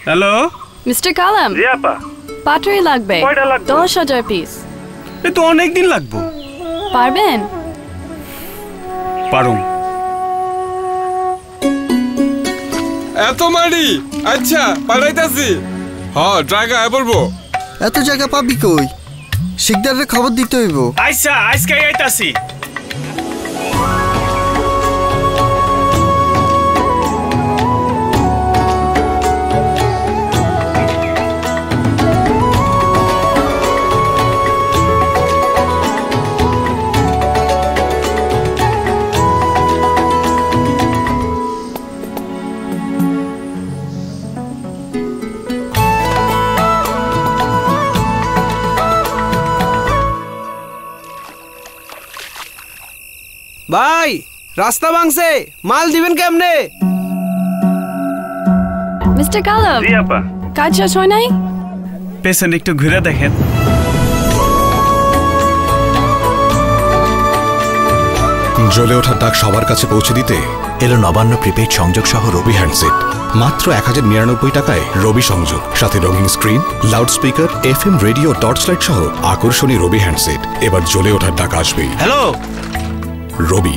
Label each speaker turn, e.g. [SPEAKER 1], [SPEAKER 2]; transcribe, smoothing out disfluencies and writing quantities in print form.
[SPEAKER 1] Hello
[SPEAKER 2] mister কালাম।
[SPEAKER 1] জি আপা।
[SPEAKER 2] পাটরি লাগবে।
[SPEAKER 1] কয়টা লাগবে?
[SPEAKER 2] 10,000 পিস।
[SPEAKER 1] এ তো অনেক দিন লাগবে।
[SPEAKER 2] পারবেন?
[SPEAKER 1] পারুম।
[SPEAKER 3] এত মারি? আচ্ছা পাঠাইতাছি। ড্রাইভার আয় বলবো।
[SPEAKER 4] এত জায়গা পাবি কই? শিকদারের খবর দিতে হইব।
[SPEAKER 1] আচ্ছা আজকে আইতাছি।
[SPEAKER 5] ভাই রাস্তা ভাঙছে, মাল দিবেন কেমনে?
[SPEAKER 2] মিস্টার কালাম।
[SPEAKER 1] জি আপা।
[SPEAKER 2] কাজ শেষ হয় নাই?
[SPEAKER 1] পেছনে একটু ঘুরে দেখেন।
[SPEAKER 6] জ্বলে ওঠার দাগ সবার কাছে পৌঁছে দিতে এলো নবান্ন প্রিপেড সংযোগ সহ রবি হ্যান্ডসেট। মাত্র 1099 টাকায় রবি সংযোগ, সাথে রঙিন screen, loudspeaker, FM radio, torch light সহ আকর্ষণীয় রবি হ্যান্ডসেট। এবার জ্বলে ওঠার দাগ আসবেই।
[SPEAKER 1] হ্যালো
[SPEAKER 6] রবি।